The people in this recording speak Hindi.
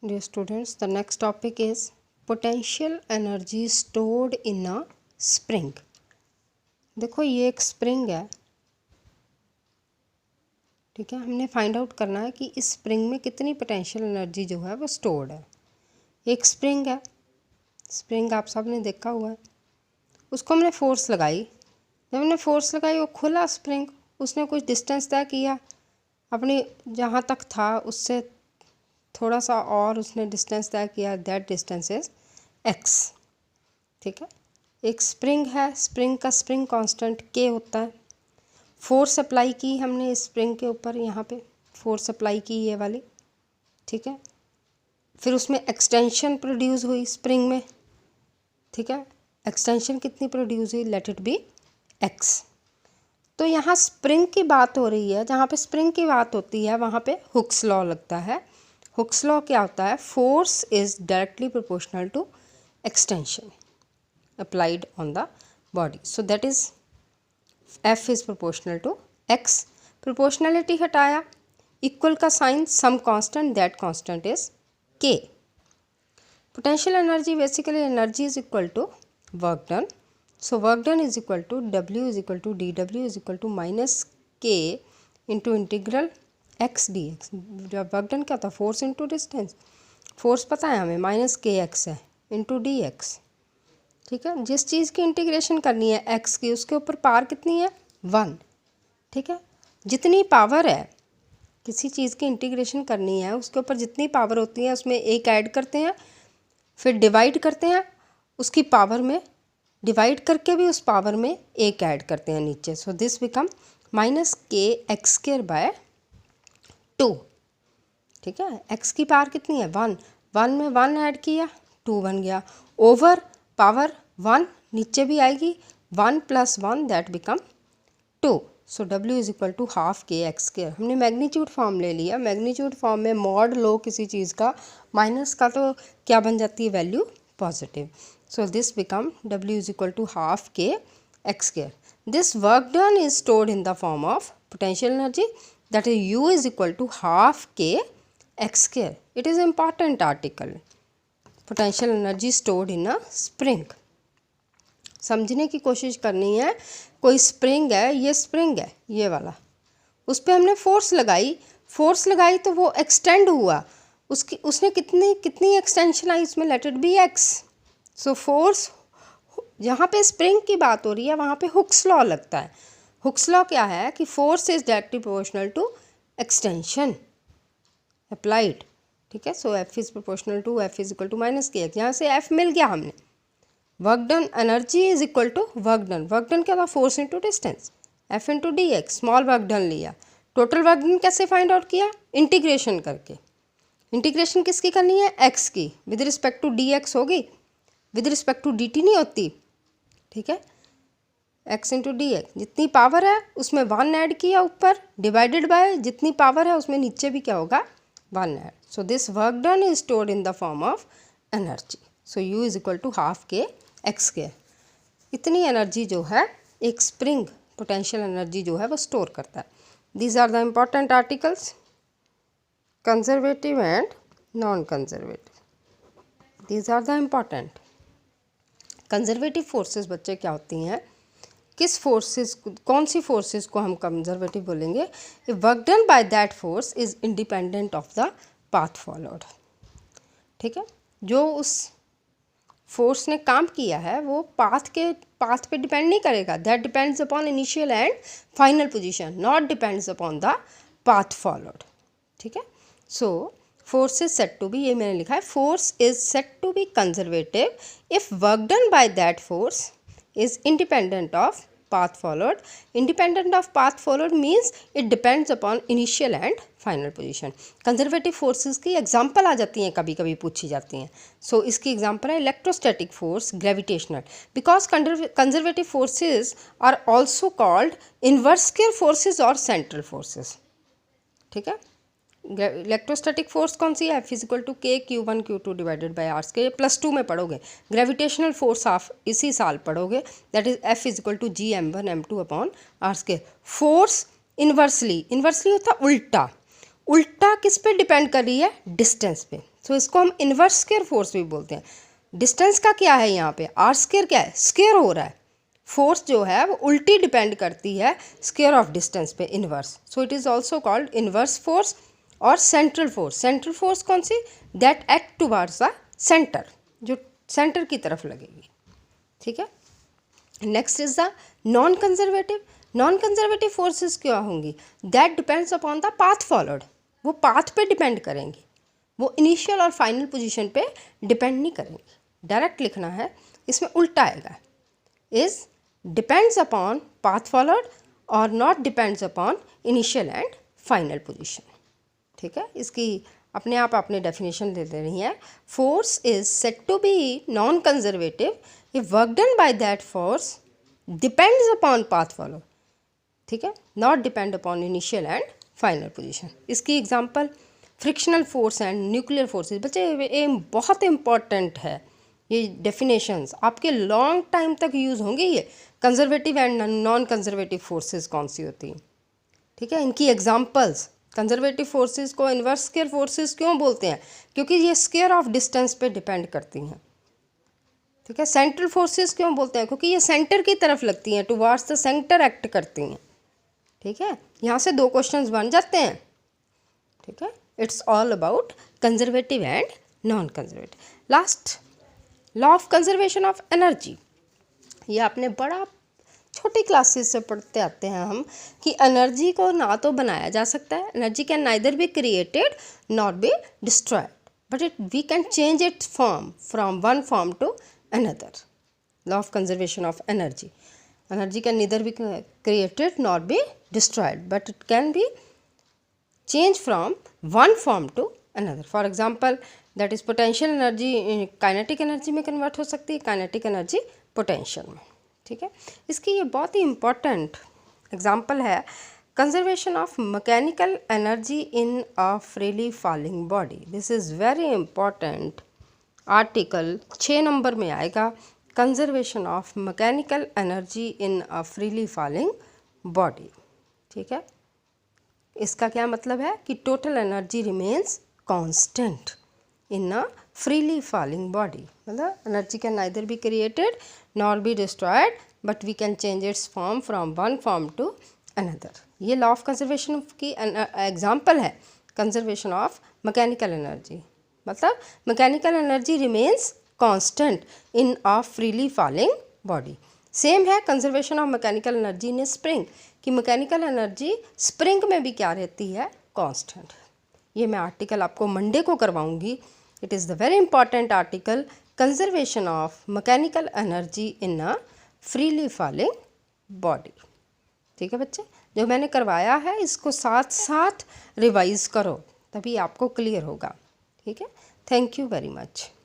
Dear students, the next topic is potential energy stored in a spring. देखो ये एक स्प्रिंग है, ठीक है। हमने फाइंड आउट करना है कि इस स्प्रिंग में कितनी पोटेंशियल एनर्जी जो है वो स्टोर्ड है। एक स्प्रिंग है, स्प्रिंग आप सब ने देखा हुआ है। उसको हमने फोर्स लगाई, जब हमने फोर्स लगाई वो खुला स्प्रिंग, उसने कुछ डिस्टेंस तय किया अपनी जहाँ तक था उससे थोड़ा सा और उसने डिस्टेंस तय किया, दैट डिस्टेंस इज एक्स, ठीक है। एक स्प्रिंग है, स्प्रिंग का स्प्रिंग कांस्टेंट के होता है। फोर्स अप्लाई की हमने इस स्प्रिंग के ऊपर, यहाँ पे फोर्स अप्लाई की ये वाली, ठीक है। फिर उसमें एक्सटेंशन प्रोड्यूस हुई स्प्रिंग में, ठीक है। एक्सटेंशन कितनी प्रोड्यूस हुई, लेट इट बी एक्स। तो यहाँ स्प्रिंग की बात हो रही है, जहाँ पे स्प्रिंग की बात होती है वहाँ पे हुक्स लॉ लगता है। हुक्स लॉ क्या होता है, force is directly proportional to extension applied on the body, so that is F is proportional to X. Proportionality हटाया, equal का sign, some constant, that constant is K. Potential energy, basically energy is equal to work done, so work done is equal to W is equal to dW is equal to minus K into integral x dx. जब वर्क डन क्या था, फोर्स इंटू डिस्टेंस, फोर्स पता है हमें माइनस के एक्स है इंटू डी एक्स, ठीक है। जिस चीज़ की इंटीग्रेशन करनी है x की, उसके ऊपर पावर कितनी है, 1, ठीक है। जितनी पावर है, किसी चीज़ की इंटीग्रेशन करनी है उसके ऊपर जितनी पावर होती है उसमें एक ऐड करते हैं, फिर डिवाइड करते हैं उसकी पावर में, डिवाइड करके भी उस पावर में एक ऐड करते हैं नीचे। सो this become minus k x square by 2, ठीक है। x की पावर कितनी है, 1, 1 में 1 ऐड किया 2 बन गया, ओवर पावर 1 नीचे भी आएगी, 1 + 1 that become 2। So W is equal to half k x square. हमने मैग्नीट्यूड फॉर्म ले लिया, मैग्नीट्यूड फॉर्म में मॉड लो किसी चीज़ का, माइनस का तो क्या बन जाती है value, positive. So this become W is equal to half k x square. This work done is stored in the form of potential energy, that is U is equal to half k x square. It is important article, potential energy stored in a spring. समझने की कोशिश करनी है। कोई स्प्रिंग है, ये स्प्रिंग है ये वाला, उस पर हमने फोर्स लगाई तो वो एक्सटेंड हुआ, उसने कितनी एक्सटेंशन आई उसमें, let it be x. So force, जहाँ पे स्प्रिंग की बात हो रही है वहाँ पे हुक्स लॉ लगता है। हुक्स लॉ क्या है कि force is directly proportional to extension applied, ठीक है। So F is proportional to F is equal to minus k x. यहाँ से F मिल गया हमने, work done energy is equal to work done क्या था, force into distance, F into d x, small work done लिया। टोटल वर्क डन कैसे फाइंड आउट किया, इंटीग्रेशन करके। इंटीग्रेशन किसकी करनी है, x की, with respect to D x होगी, with respect to d t नहीं होती, ठीक है। x इंटू डी एक्स, जितनी पावर है उसमें 1 ऐड किया ऊपर, डिवाइडेड बाय जितनी पावर है उसमें नीचे भी क्या होगा, 1 add. So this work done is stored in the form of energy. So U is equal to half k x square. इतनी एनर्जी जो है एक स्प्रिंग पोटेंशियल एनर्जी जो है वो स्टोर करता है। These are the important articles, conservative and non conservative, these are the important. Conservative forces बच्चे क्या होती हैं, किस फोर्सेस, कौन सी फोर्सेस को हम कंजर्वेटिव बोलेंगे, work done by that force is independent of the path followed, ठीक है। जो उस फोर्स ने काम किया है वो पाथ पे डिपेंड नहीं करेगा, that depends upon initial and final position, not depends upon the path followed, ठीक है। So force is set to be, ये मैंने लिखा है, force is set to be conservative if work done by that force is independent of path followed. Independent of path followed means it depends upon initial and final position. Conservative forces की एग्जांपल आ जाती हैं, कभी कभी पूछी जाती हैं। सो इसकी एग्जांपल है electrostatic force, gravitational, because conservative forces are also called inverse forces और सेंट्रल फोर्सेस, ठीक है। इलेक्ट्रोस्टैटिक फोर्स कौन सी है, F इज इक्वल टू के Q1 Q2 divided by are square, +2 में पढ़ोगे। ग्रेविटेशनल फोर्स आप इसी साल पढ़ोगे, that is F is equal to G m1 m2 upon r square. Force inversely होता उल्टा, उल्टा किस पे डिपेंड कर रही है, डिस्टेंस पे। सो इसको हम इन्वर्स स्क्वायर फोर्स भी बोलते हैं। डिस्टेंस का क्या है यहाँ पे, आर स्क्वायर क्या है, स्क्वायर हो रहा है, फोर्स जो है वो उल्टी डिपेंड करती है स्क्वायर ऑफ डिस्टेंस पे, inverse. So it is also called inverse force. और सेंट्रल फोर्स, सेंट्रल फोर्स कौन सी, that act towards the centre, जो सेंटर की तरफ लगेगी, ठीक है। Next is the non conservative. Non conservative forces क्या होंगी, that depends upon the path followed, वो पाथ पे डिपेंड करेंगी, वो इनिशियल और फाइनल पोजीशन पे डिपेंड नहीं करेंगी। डायरेक्ट लिखना है, इसमें उल्टा आएगा, is depends upon path followed और not depends upon initial and final position, ठीक है। इसकी अपने आप आपने डेफिनेशन दे देनी है। Force is said to be non conservative if work done by that force depends upon path follow, ठीक है, not depend upon initial and final position. इसकी example frictional force and nuclear forces. बच्चे ये बहुत इंपॉर्टेंट है, ये डेफिनेशंस आपके लॉन्ग टाइम तक यूज़ होंगे। ये conservative and non conservative forces कौन सी होती हैं, ठीक है, इनकी एग्जांपल्स। कंजर्वेटिव फोर्सेस को इन्वर्स स्क्वायर फोर्सेस क्यों बोलते हैं, क्योंकि ये स्क्वायर ऑफ डिस्टेंस पे डिपेंड करती हैं, ठीक है। सेंट्रल फोर्सेस क्यों बोलते हैं, क्योंकि ये सेंटर की तरफ लगती हैं, टुवर्ड्स द सेंटर एक्ट करती हैं, ठीक है। यहाँ से 2 क्वेश्चंस बन जाते हैं, ठीक है। It's all about conservative and non conservative. Last, law of conservation of energy. ये आपने बड़ा छोटी क्लासेस से पढ़ते आते हैं हम कि एनर्जी को ना तो बनाया जा सकता है, energy can neither be created not be destroyed, but we can change its form from one form to another. Law of conservation of energy. Energy can neither be created nor be destroyed, but it can be changed from one form to another. For example, that is potential energy kinetic energy में convert हो सकती है, kinetic energy potential में, ठीक है। इसकी ये बहुत ही important example है conservation of mechanical energy in a freely falling body. This is very important. Article 6 number में आएगा, conservation of mechanical energy in a freely falling body, ठीक है। इसका क्या मतलब है कि total energy remains constant in a freely falling body, मतलब energy can neither be created nor be destroyed, but we can change its form from one form to another. ये लॉ ऑफ कंजर्वेशन की एग्जाम्पल है, कंजर्वेशन ऑफ मैकेनिकल एनर्जी, मतलब mechanical energy remains constant in a freely falling body. Same है conservation of mechanical energy in spring, कि मैकेनिकल एनर्जी स्प्रिंग में भी क्या रहती है, कांस्टेंट। ये मैं आर्टिकल आपको मंडे को करवाऊंगी। It is the very important article, conservation of mechanical energy in a freely falling body, ठीक है बच्चे। जो मैंने करवाया है इसको साथ साथ रिवाइज करो, तभी आपको क्लियर होगा, ठीक है। Thank you very much.